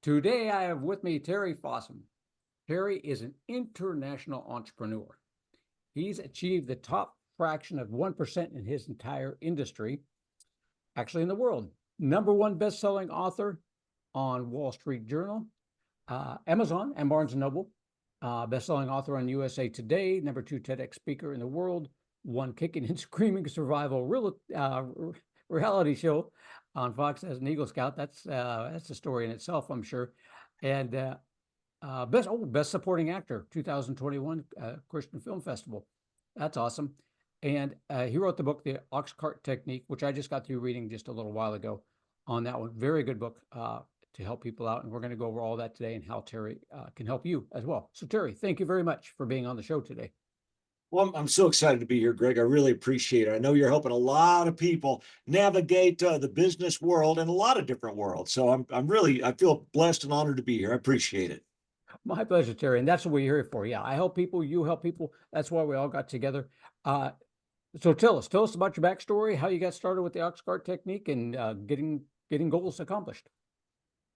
Today, I have with me Terry Fossum. Terry is an international entrepreneur. He's achieved the top fraction of 1% in his entire industry, actually in the world. Number one best-selling author on Wall Street Journal, Amazon, and Barnes & Noble. Best-selling author on USA Today, number two TEDx speaker in the world, one kicking and screaming survival reality show on Fox as an Eagle Scout. That's a story in itself, I'm sure. And best supporting actor, 2021 Christian Film Festival. That's awesome. And he wrote the book, The Oxcart Technique, which I just got through reading just a little while ago on that one. Very good book to help people out. And we're going to go over all that today and how Terry can help you as well. So Terry, thank you very much for being on the show today. Well, I'm so excited to be here, Greg. I really appreciate it. I know you're helping a lot of people navigate the business world and a lot of different worlds. So I feel blessed and honored to be here. I appreciate it. My pleasure, Terry. And that's what we're here for. Yeah, I help people, you help people. That's why we all got together. So tell us about your backstory, how you got started with the Oxcart technique and getting goals accomplished.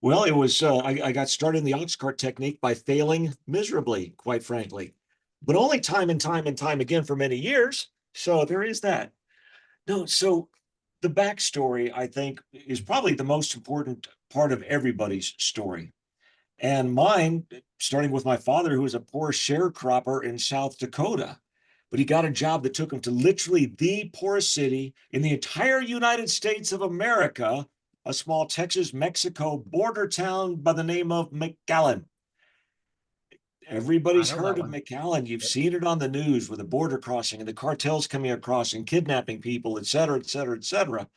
Well, it was I got started in the Oxcart technique by failing miserably, quite frankly, but only time and time again for many years. So there is that. No, so the backstory, I think, is probably the most important part of everybody's story. And mine, starting with my father, who was a poor sharecropper in South Dakota, but he got a job that took him to literally the poorest city in the entire United States of America, a small Texas-Mexico border town by the name of McAllen. Everybody's heard of McAllen. You've seen it on the news with the border crossing and the cartels coming across and kidnapping people, et cetera, et cetera, et cetera.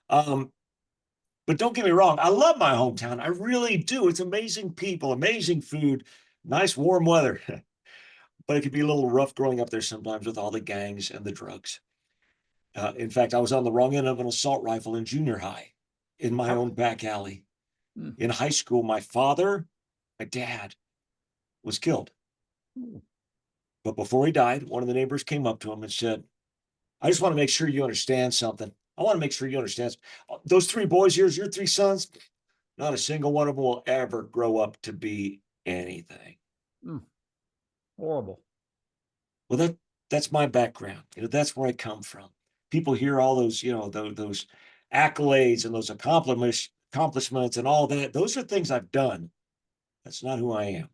But don't get me wrong, I love my hometown. I really do. It's amazing people, amazing food, nice warm weather. But it can be a little rough growing up there sometimes with all the gangs and the drugs. In fact, I was on the wrong end of an assault rifle in junior high in my own back alley. In high school, my dad, was killed. But before he died, one of the neighbors came up to him and said, I just want to make sure you understand something. I want to make sure you understand. Those three boys, your three sons, not a single one of them will ever grow up to be anything. Horrible. Well, that's my background. That's where I come from. People hear all those, those accolades and those accomplishments and all that. Those are things I've done. That's not who I am.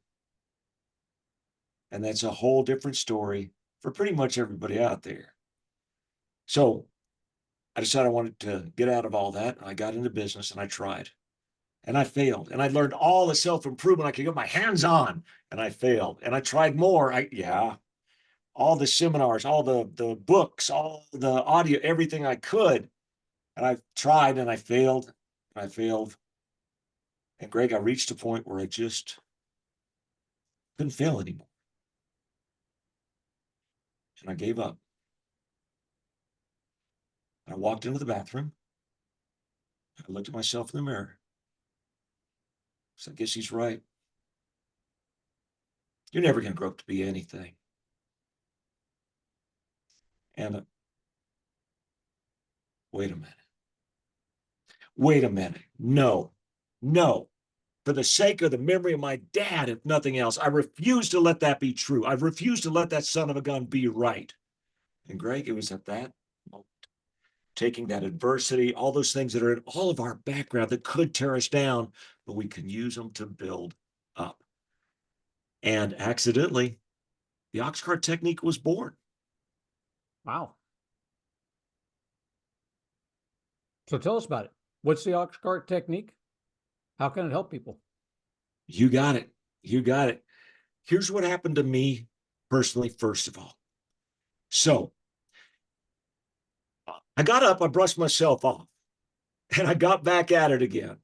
And that's a whole different story for pretty much everybody out there. So I decided I wanted to get out of all that. I got into business and I tried. And I failed. And I learned all the self-improvement I could get my hands on. And I failed. And I tried more. All the seminars, all the books, all the audio, everything I could. And I tried and I failed. And I failed. And Greg, I reached a point where I just couldn't fail anymore. And I gave up. I walked into the bathroom. I looked at myself in the mirror. So I guess he's right. You're never going to grow up to be anything. And wait a minute. Wait a minute. No. For the sake of the memory of my dad, if nothing else, I refuse to let that be true. I refuse to let that son of a gun be right. And Greg, it was at that moment, taking that adversity, all those things that are in all of our background that could tear us down, but we can use them to build up. And accidentally, the Oxcart technique was born. Wow. So tell us about it. What's the Oxcart technique? How can it help people? You got it. Here's what happened to me personally, first of all. So I got up, I brushed myself off, and I got back at it again.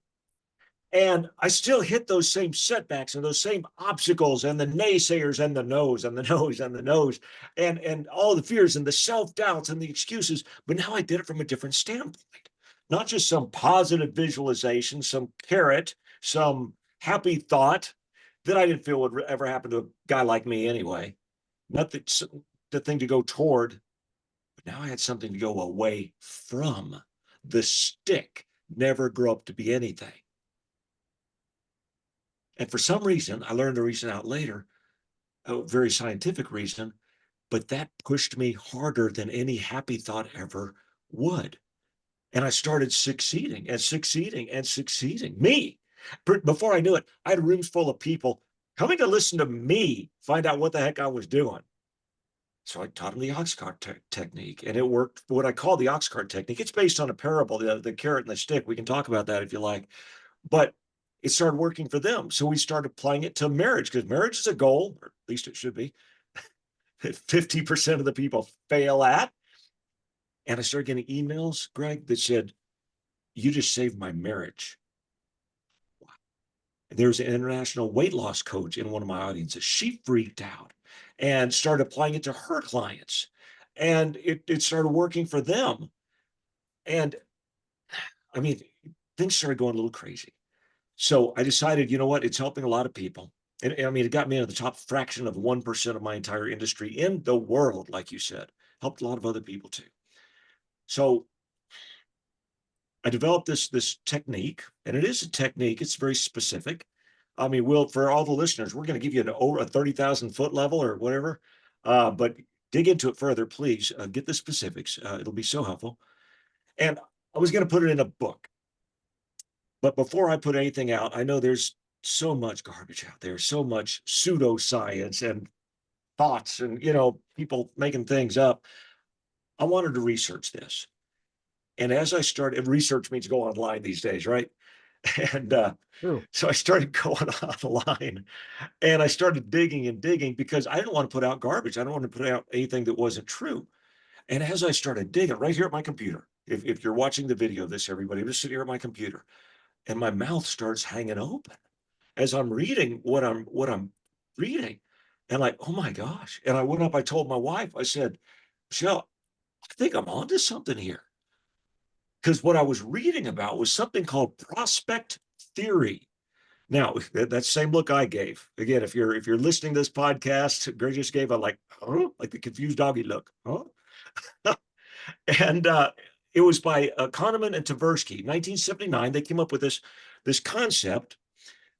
And I still hit those same setbacks and those same obstacles and the naysayers and the no's and the no's and the no's and all the fears and the self-doubts and the excuses. But now I did it from a different standpoint. Not just some positive visualization, some carrot, some happy thought that I didn't feel would ever happen to a guy like me anyway. Not the thing to go toward, but now I had something to go away from. The stick never grew up to be anything. And for some reason, I learned the reason out later, a very scientific reason, but that pushed me harder than any happy thought ever would. And I started succeeding and succeeding and succeeding. Me. Before I knew it, I had rooms full of people coming to listen to me find out what the heck I was doing. So I taught them the Oxcart technique, and it worked. What I call the Oxcart technique. It's based on a parable, the carrot and the stick. We can talk about that if you like, but it started working for them. So we started applying it to marriage, because marriage is a goal, or at least it should be, that 50% of the people fail at. And I started getting emails, Greg, that said, "You just saved my marriage." There's an international weight loss coach in one of my audiences. She freaked out and started applying it to her clients. And it started working for them. And I mean, things started going a little crazy. So I decided, you know what? It's helping a lot of people. And I mean, it got me into the top fraction of 1% of my entire industry in the world, like you said. Helped a lot of other people too. So I developed this technique, and it is a technique. It's very specific. I mean, for all the listeners, we're going to give you over a 30,000-foot level or whatever, but dig into it further, please. Get the specifics. It'll be so helpful. And I was going to put it in a book, but before I put anything out, I know there's so much garbage out there, so much pseudoscience and thoughts, and people making things up. I wanted to research this. And as I started, research means go online these days, right? And True. so I started going online, and I started digging and digging, because I didn't want to put out garbage. I don't want to put out anything that wasn't true. And as I started digging right here at my computer, if you're watching the video of this, everybody, I'm just sitting here at my computer, and my mouth starts hanging open as I'm reading what I'm reading. And like, oh my gosh. And I went up, I told my wife, I said, "Michelle, I think I'm onto something here." Because what I was reading about was something called prospect theory. Now, that same look I gave. Again, if you're listening to this podcast, Greg just gave a like, huh? Like the confused doggy look. Huh? And it was by Kahneman and Tversky, 1979. They came up with this concept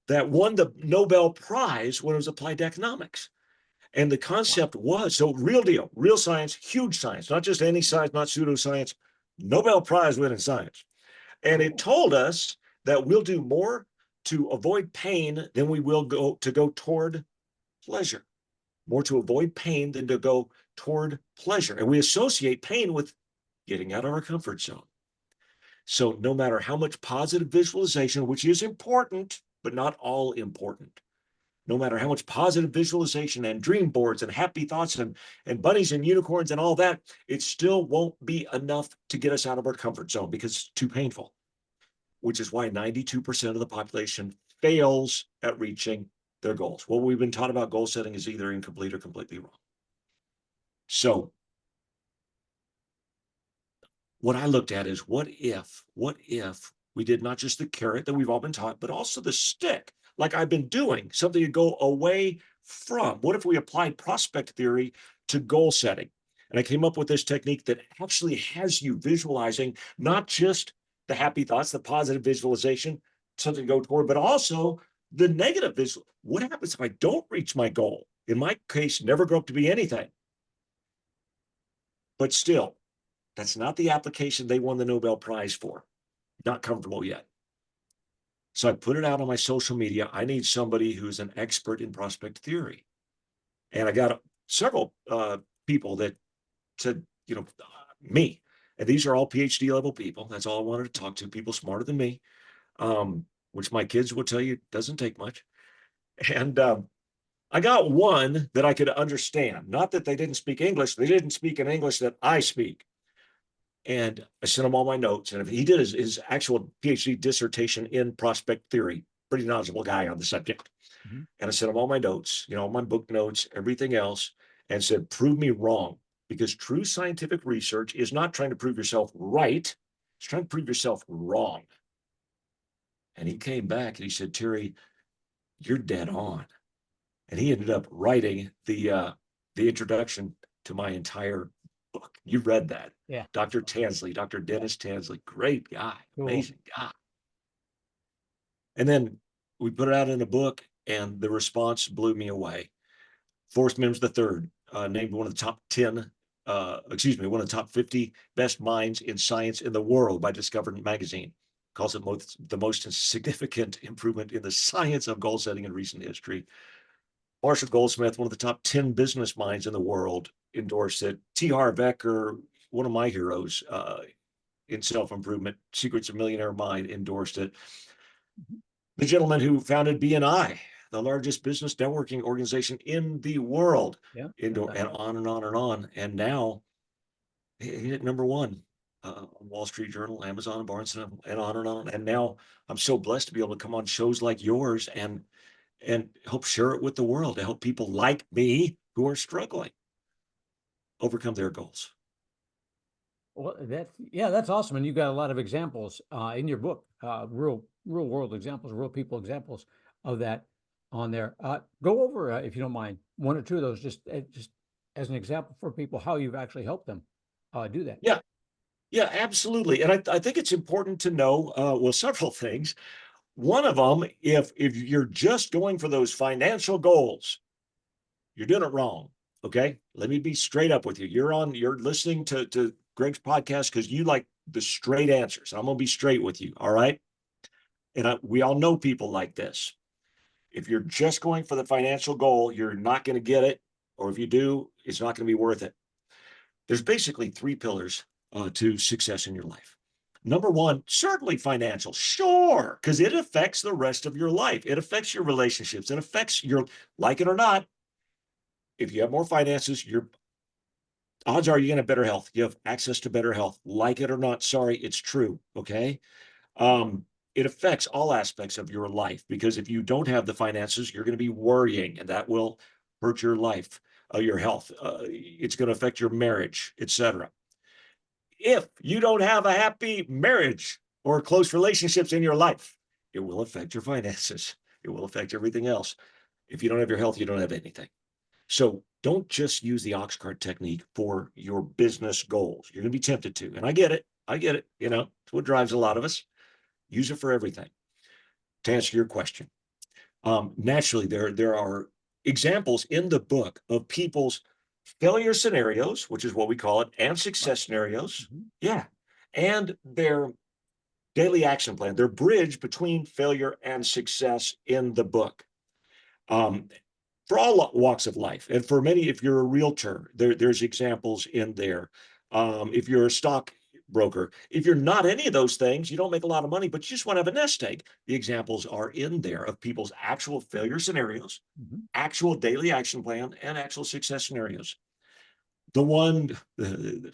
that won the Nobel Prize when it was applied to economics. And the Wow. concept was, so real deal, real science, huge science, not just any science, not pseudoscience, Nobel Prize winning science. And it Cool. told us that we'll do more to avoid pain than we will go toward pleasure. More to avoid pain than to go toward pleasure. And we associate pain with getting out of our comfort zone. So no matter how much positive visualization, which is important, but not all important, no matter how much positive visualization and dream boards and happy thoughts and bunnies and unicorns and all that, it still won't be enough to get us out of our comfort zone, because it's too painful, which is why 92% of the population fails at reaching their goals. What we've been taught about goal setting is either incomplete or completely wrong. So what I looked at is, what if we did not just the carrot that we've all been taught, but also the stick, like I've been doing, something to go away from? What if we applied prospect theory to goal setting? And I came up with this technique that actually has you visualizing not just the happy thoughts, the positive visualization, something to go toward, but also the negative visual. What happens if I don't reach my goal? In my case, never grow up to be anything. But still, that's not the application they won the Nobel Prize for. Not comfortable yet. So I put it out on my social media. I need somebody who's an expert in prospect theory. And I got several people that said, me. And these are all PhD level people. That's all I wanted to talk to, people smarter than me, which my kids will tell you doesn't take much. And I got one that I could understand. Not that they didn't speak English. They didn't speak an English that I speak. And I sent him all my notes. And he did his actual PhD dissertation in prospect theory, pretty knowledgeable guy on the subject. Mhm. And I sent him all my notes, all my book notes, everything else, and said, prove me wrong. Because true scientific research is not trying to prove yourself right, it's trying to prove yourself wrong. And he came back and he said, Terry, you're dead on. And he ended up writing the introduction to my entire book. You read that. Yeah. Dr. Tansley, Dr. Yeah. Dennis Tansley, great guy, Cool. amazing guy. And then we put it out in a book, and the response blew me away. Forrest Mims III, named one of the top 10, one of the top 50 best minds in science in the world by Discover Magazine. Calls it the most significant improvement in the science of goal setting in recent history. Marshall Goldsmith, one of the top 10 business minds in the world, endorsed it. T. Harv Eker, one of my heroes in self-improvement, Secrets of Millionaire Mind, endorsed it. The gentleman who founded BNI, the largest business networking organization in the world, Yeah. and on and on and on. And now he hit number one on Wall Street Journal, Amazon, and Barnes and on and on. And now I'm so blessed to be able to come on shows like yours and help share it with the world, to help people like me who are struggling overcome their goals. Well, that's awesome. And you got a lot of examples in your book, real world examples, real people examples of that on there. Go over, if you don't mind, one or two of those, just as an example for people, how you've actually helped them do that. Yeah, yeah, absolutely. And I think it's important to know, well, several things. One of them, if you're just going for those financial goals, you're doing it wrong. Okay. Let me be straight up with you. You're listening to Greg's podcast because you like the straight answers. I'm going to be straight with you. All right. And we all know people like this. If you're just going for the financial goal, you're not going to get it. Or if you do, it's not going to be worth it. There's basically three pillars to success in your life. Number one, certainly financial, sure, because it affects the rest of your life. It affects your relationships. It affects like it or not, if you have more finances, your odds are you're going to have better health. You have access to better health. Like it or not, sorry, it's true. Okay. It affects all aspects of your life, because if you don't have the finances, you're going to be worrying, and that will hurt your life, your health. It's going to affect your marriage, etc. If you don't have a happy marriage or close relationships in your life, it will affect your finances. It will affect everything else. If you don't have your health, you don't have anything. So don't just use the Oxcart technique for your business goals. You're going to be tempted to, and I get it. I get it. It's what drives a lot of us. Use it for everything. To answer your question, naturally, there are examples in the book of people's failure scenarios, which is what we call it, and success scenarios. Mhm. Yeah. And their daily action plan, their bridge between failure and success in the book. For all walks of life. And for many, if you're a realtor, there's examples in there. If you're a stockbroker, if you're not any of those things, you don't make a lot of money, but you just want to have a nest egg, the examples are in there of people's actual failure scenarios, actual daily action plan, and actual success scenarios. The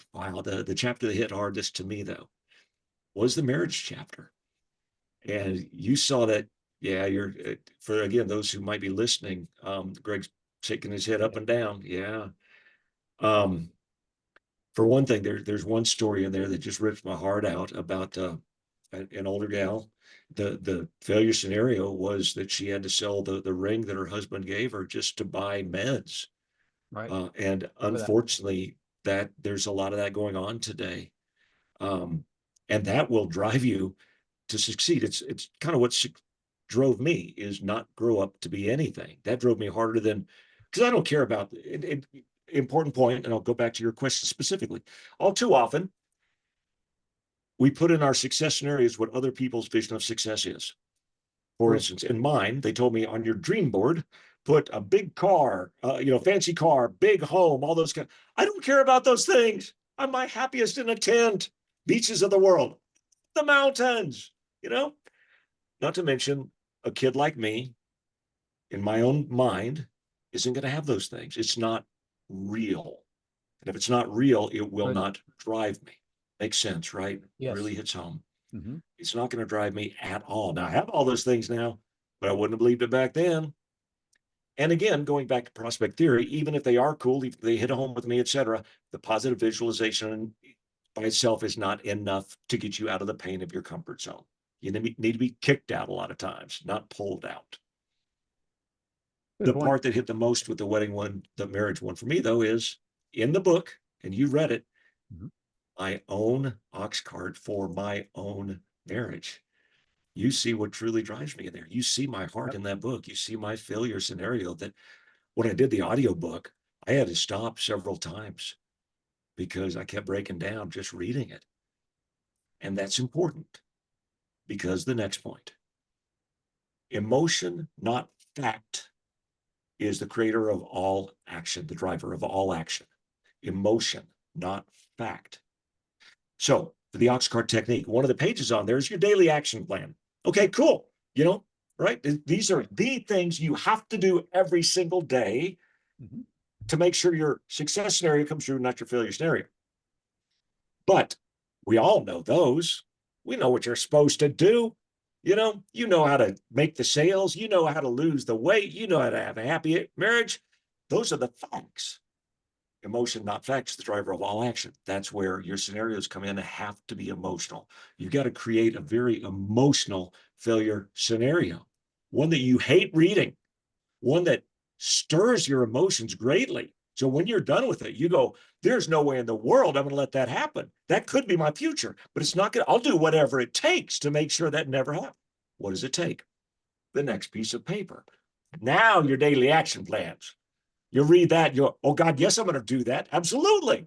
chapter that hit hardest to me, though, was the marriage chapter. And you saw that, yeah, for, again, those who might be listening, Greg's shaking his head up and down. Yeah. For one thing, there's one story in there that just rips my heart out about an older gal. The failure scenario was that she had to sell the ring that her husband gave her just to buy meds. Right. And unfortunately, that there's a lot of that going on today. And that will drive you to succeed. It's kind of what drove me, is not grow up to be anything. That drove me harder than, because I don't care about it. Important point, and I'll go back to your question specifically. All too often, we put in our success scenarios what other people's vision of success is. For instance, in mine, they told me on your dream board, put a big car, fancy car, big home, all those kind. I don't care about those things. I'm my happiest in a tent, beaches of the world, the mountains, not to mention a kid like me, in my own mind, isn't going to have those things. It's not real. And if it's not real, it will not drive me. Makes sense, right? Yes. Really hits home. Mm-hmm. It's not going to drive me at all. Now, I have all those things now, but I wouldn't have believed it back then. And again, going back to prospect theory, even if they are cool, if they hit home with me, etc., the positive visualization by itself is not enough to get you out of the pain of your comfort zone. You need to be kicked out a lot of times, not pulled out. The part that hit the most with the wedding one, the marriage one for me, though, is in the book, and you read it, I own Oxcart for my own marriage. you see what truly drives me in there. You see my heart Yep. in that book. You see my failure scenario that when I did the audiobook, I had to stop several times because I kept breaking down just reading it. And that's important because the next point, emotion, not fact, is the creator of all action, the driver of all action. Emotion, not fact. So for the Oxcart technique, one of the pages on there is your daily action plan. Okay, cool. You know, right? These are the things you have to do every single day Mhm. to make sure your success scenario comes true, not your failure scenario. But we all know those. We know what you're supposed to do. You know how to make the sales, you know how to lose the weight, you know how to have a happy marriage. Those are the facts. Emotion, not facts, the driver of all action. That's where your scenarios come in and have to be emotional. You've got to create a very emotional failure scenario, one that you hate reading, one that stirs your emotions greatly. So when you're done with it, you go, there's no way in the world I'm going to let that happen. That could be my future, but it's not going to, I'll do whatever it takes to make sure that never happens. What does it take? The next piece of paper. Now your daily action plans. You read that, you're, oh God, yes, I'm going to do that. Absolutely.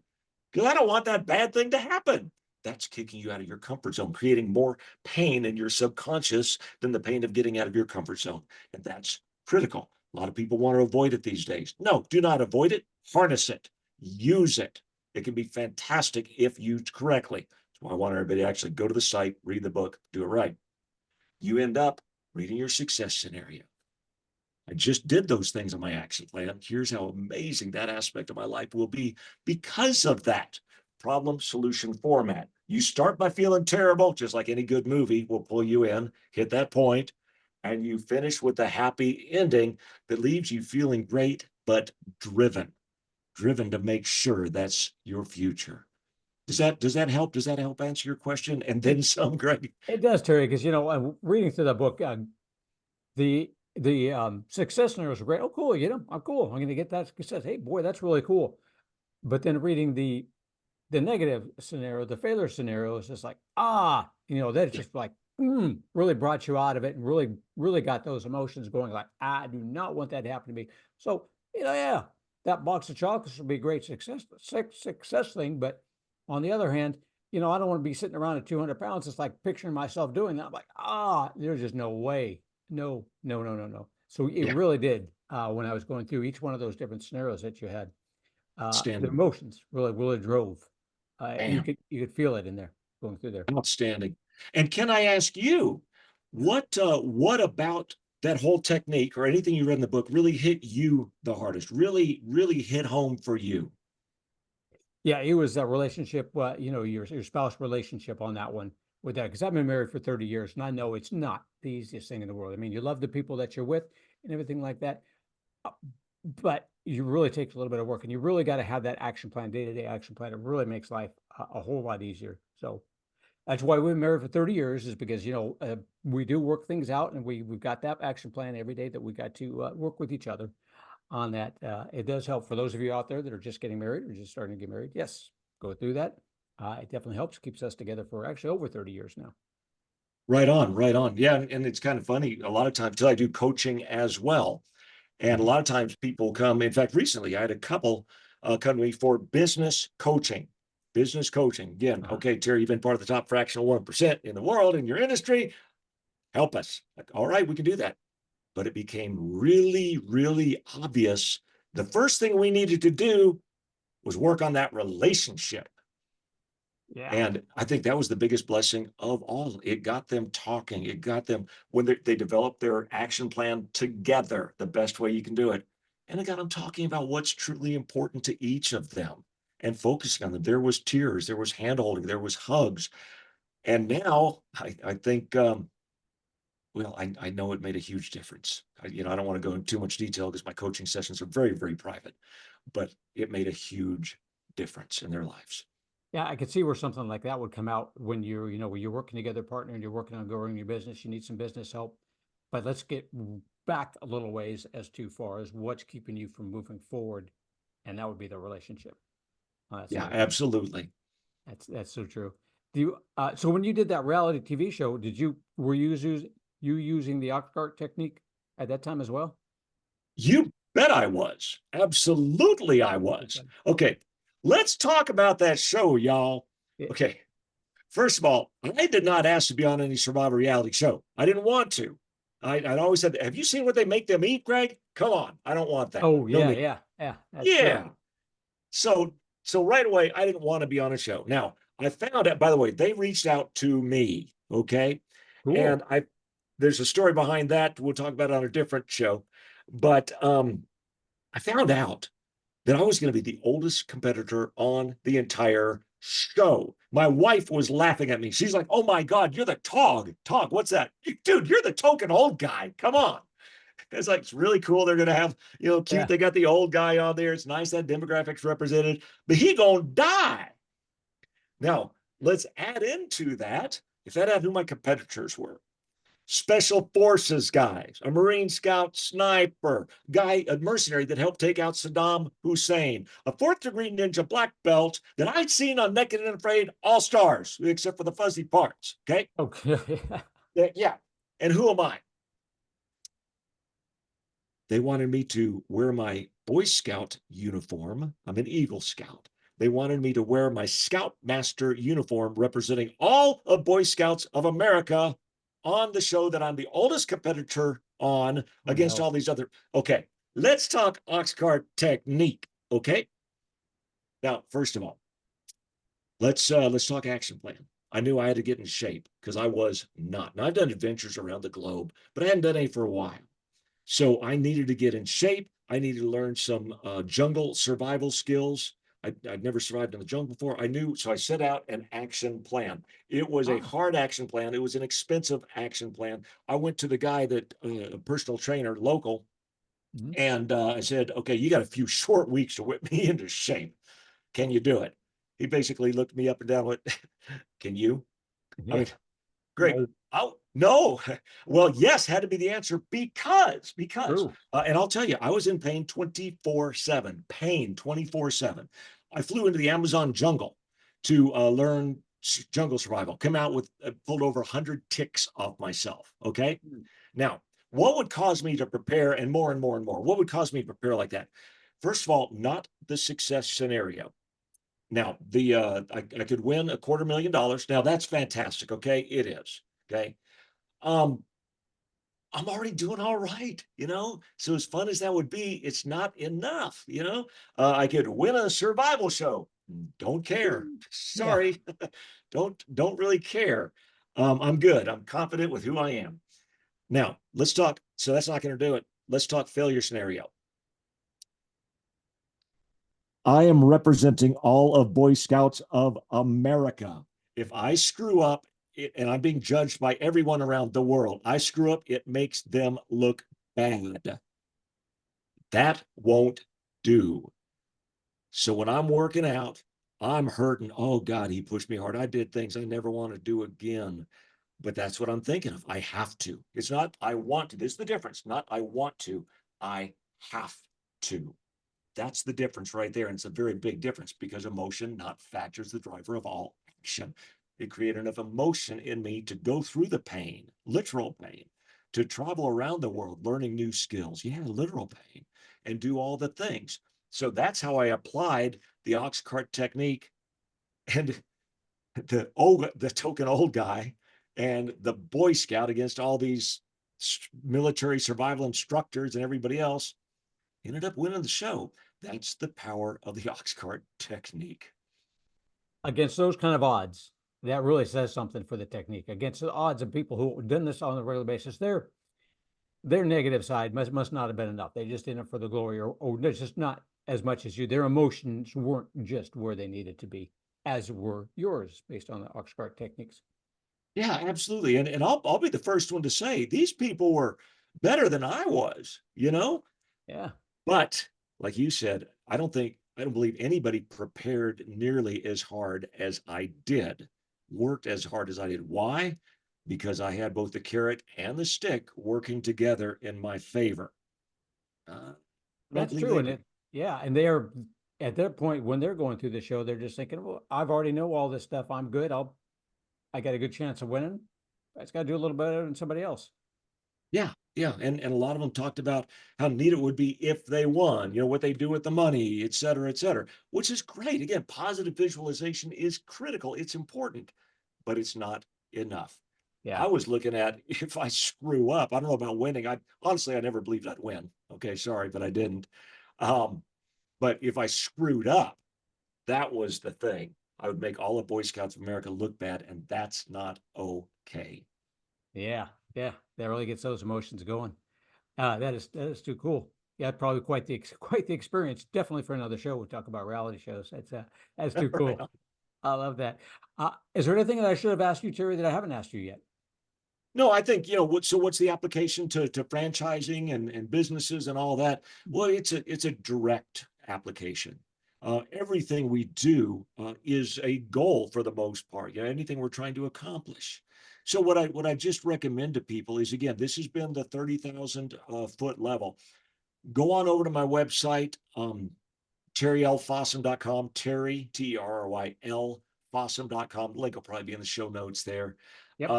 Because I don't want that bad thing to happen. That's kicking you out of your comfort zone, creating more pain in your subconscious than the pain of getting out of your comfort zone. And that's critical. A lot of people want to avoid it these days. No, do not avoid it. Harness it. Use it. It can be fantastic if used correctly. That's why I want everybody to actually go to the site, read the book, do it right. You end up reading your success scenario. I just did those things on my action plan. Here's how amazing that aspect of my life will be because of that problem solution format. You start by feeling terrible, just like any good movie will pull you in, hit that point, and you finish with a happy ending that leaves you feeling great, but driven to make sure that's your future. Does that help? Does that help answer your question? And then some, Greg? It does, Terry, because reading through the book, the success scenarios are great. Oh, cool, I'm cool. I'm going to get that success. Hey, boy, that's really cool. But then reading the negative scenario, the failure scenario is just like, that's Yeah, just like, really brought you out of it and really got those emotions going. Like, I do not want that to happen to me. So, yeah, that box of chocolates would be a great success thing. But on the other hand, I don't want to be sitting around at 200 pounds. It's like picturing myself doing that. I'm like, there's just no way. No, no, no, no, no. So it yeah, really did, when I was going through each one of those different scenarios that you had, the outstanding. emotions really drove. You Bam. could feel it in there going through there. Outstanding. And can I ask you, what about that whole technique or anything you read in the book really hit you the hardest? Really hit home for you? Yeah, it was a relationship, your spouse relationship on that one with that, because I've been married for 30 years and I know it's not the easiest thing in the world. I mean, you love the people that you're with and everything like that, uh, but it really takes a little bit of work and you really got to have that action plan, day-to-day action plan. It really makes life a whole lot easier. So that's why we've been married for 30 years, is because, we do work things out and we've got that action plan every day that we got to work with each other on that. It does help for those of you out there that are just getting married or just starting to get married. Yes, go through that. It definitely helps, keeps us together for actually over 30 years now. Right on, right on. Yeah, and it's kind of funny. A lot of times, because I do coaching as well, and a Mhm. lot of times people come. In fact, recently I had a couple come to me for business coaching. Business coaching. Again, Uh, okay, Terry, you've been part of the top fractional 1% in the world in your industry. Help us. Like, all right, we can do that. But it became really obvious. The first thing we needed to do was work on that relationship. yeah. And I think that was the biggest blessing of all. It got them talking. It got them when they developed their action plan together, the best way you can do it. And it got them talking about what's truly important to each of them and focusing on them. There was tears, there was hand holding, there was hugs. And now I think well, I know it made a huge difference. I don't want to go into too much detail because my coaching sessions are very private, but it made a huge difference in their lives. Yeah, I could see where something like that would come out when when you're working together, partner, and you're working on growing your business. You need some business help, but let's get back a little ways as to far as what's keeping you from moving forward, and that would be the relationship. That's Yeah, so absolutely. that's so true. Do you, so when you did that reality TV show, were you using the Oxcart technique at that time as well? You bet I was. Absolutely, I was. Okay. Okay, let's talk about that show, y'all. Yeah. Okay, first of all, I did not ask to be on any survival reality show. I didn't want to. I'd always said, have you seen what they make them eat, Greg? Come on, I don't want that. Oh No yeah, me. yeah, yeah. That's true. Yeah. So right away, I didn't want to be on a show. Now, I found out, by the way, they reached out to me, okay? And Cool. there's a story behind that. We'll talk about it on a different show. But I found out that I was going to be the oldest competitor on the entire show. My wife was laughing at me. She's like, "Oh my God, you're the Tog. Tog, what's that? Dude, you're the token old guy. Come on." It's like, it's really cool. They're going to have, cute. Yeah. They got the old guy on there. It's nice that demographics represented, but he going to die. Now, let's add into that, if that had who my competitors were. Special forces guys, a Marine Scout sniper, a mercenary that helped take out Saddam Hussein, a fourth degree ninja black belt that I'd seen on Naked and Afraid All Stars, except for the fuzzy parts. Okay. Okay. Yeah. And who am I? They wanted me to wear my Boy Scout uniform. I'm an Eagle Scout. They wanted me to wear my Scoutmaster uniform representing all of Boy Scouts of America on the show that I'm the oldest competitor on Oh against no. all these other. Okay, let's talk Oxcart Technique. Okay. Now, first of all, let's talk action plan. I knew I had to get in shape because I was not. Now I've done adventures around the globe, but I hadn't done any for a while. So I needed to get in shape. I needed to learn some jungle survival skills. I'd never survived in the jungle before. I knew, so I set out an action plan. It was a Ah. hard action plan. It was an expensive action plan. I went to the guy that, a personal trainer, local, Mhm. and I said, okay, you got a few short weeks to whip me into shape. Can you do it? He basically looked me up and down, went, can you? I Yeah. mean, Greg, No. oh no. Well, yes, had to be the answer because, True. and I'll tell you, I was in pain 24/7, pain 24/7. I flew into the Amazon jungle to learn jungle survival, come out with, pulled over 100 ticks off myself. Okay. Mm. Now, what would cause me to prepare and more and more and more? What would cause me to prepare like that? First of all, not the success scenario. Now, I could win $250,000. Now that's fantastic. Okay, it is. Okay, um, I'm already doing all right. So as fun as that would be, it's not enough. I could win a survival show. Don't care. Yeah. Sorry, don't really care. I'm good. I'm confident with who I am. Now let's talk. So that's not going to do it. Let's talk failure scenario. I am representing all of Boy Scouts of America. If I screw up, and I'm being judged by everyone around the world, I screw up, it makes them look bad. That won't do. So when I'm working out, I'm hurting. Oh God, he pushed me hard. I did things I never want to do again. But that's what I'm thinking of. I have to. It's not I want to. This is the difference. Not I want to. I have to. That's the difference right there. And it's a very big difference because emotion, not fact, is the driver of all action. It created enough emotion in me to go through the pain, literal pain, to travel around the world learning new skills. Yeah, literal pain, and do all the things. So that's how I applied the Oxcart technique and the token old guy and the Boy Scout against all these military survival instructors and everybody else. Ended up winning the show. That's the power of the Oxcart technique. Against those kind of odds, that really says something for the technique. Against the odds of people who have done this on a regular basis, their negative side must not have been enough. They just in it for the glory, or there's just not as much as you. Their emotions weren't just where they needed to be, as were yours, based on the Oxcart techniques. Yeah, absolutely. And I'll be the first one to say these people were better than I was. Yeah. But like you said, I don't believe anybody prepared nearly as hard as I did, worked as hard as I did. Why? Because I had both the carrot and the stick working together in my favor. I don't That's believe true. they And did. yeah, and they are at that point when they're going through the show, they're just thinking, well, I've already know all this stuff. I'm good. I'll I got a good chance of winning. I just got to do a little better than somebody else. Yeah, yeah. And a lot of them talked about how neat it would be if they won, what they do with the money, et cetera, which is great. Again, positive visualization is critical. It's important, but it's not enough. Yeah. I was looking at if I screw up, I don't know about winning. I honestly, I never believed I'd win. Okay, sorry, but I didn't. Um, but if I screwed up, that was the thing. I would make all the Boy Scouts of America look bad, and that's not okay. Yeah. Yeah. That really gets those emotions going. That is too cool. Yeah, probably quite the experience. Definitely for another show. We'll talk about reality shows. That's too Right cool. on. I love that. Is there anything that I should have asked you, Terry, that I haven't asked you yet? No, I think, so what's the application to franchising and businesses and all that? Well, it's a direct application. Everything we do is a goal for the most part. Anything we're trying to accomplish. So what I just recommend to people is, again, this has been the 30,000 foot level. Go on over to my website, terrylfossum.com, Terry, Terryl Fossum.com. The link will probably be in the show notes there. Yep.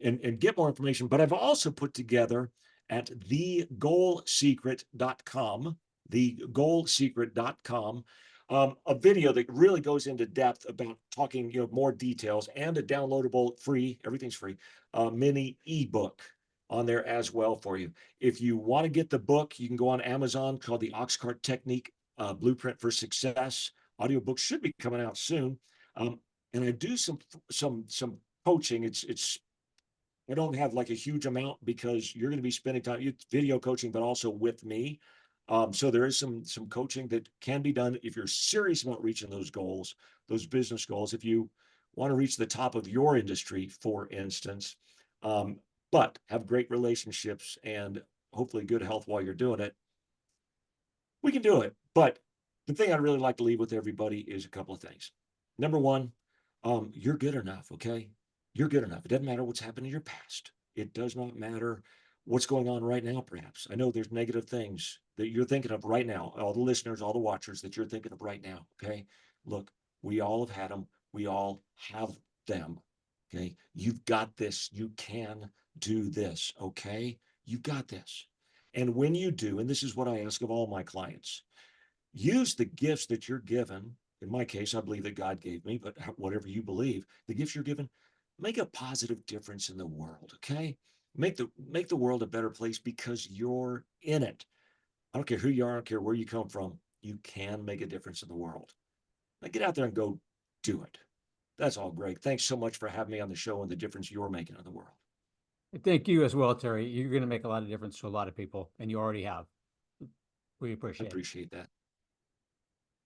And get more information. But I've also put together at thegoalsecret.com, a video that really goes into depth about talking, more details, and a downloadable free, everything's free, mini ebook on there as well for you. If you want to get the book, you can go on Amazon, called the Oxcart Technique, Blueprint for Success. Audiobook should be coming out soon. And I do some coaching. It's I don't have like a huge amount because you're going to be spending time, it's video coaching, but also with me. So there is some coaching that can be done if you're serious about reaching those goals, those business goals. If you want to reach the top of your industry, for instance, but have great relationships and hopefully good health while you're doing it, we can do it. But the thing I'd really like to leave with everybody is a couple of things. Number one, you're good enough, okay? You're good enough. It doesn't matter what's happened in your past. It does not matter what's going on right now, perhaps. I know there's negative things that you're thinking of right now, all the listeners, all the watchers that you're thinking of right now, okay? Look, we all have had them. We all have them, okay? You've got this. You can do this, okay? You got this. And when you do, and this is what I ask of all my clients, use the gifts that you're given. In my case, I believe that God gave me, but whatever you believe, the gifts you're given, make a positive difference in the world, okay? Make the world a better place because you're in it. I don't care who you are, I don't care where you come from. You can make a difference in the world. Now get out there and go do it. That's all great. Thanks so much for having me on the show and the difference you're making in the world. Thank you as well, Terry. You're going to make a lot of difference to a lot of people, and you already have. We I appreciate it. appreciate that.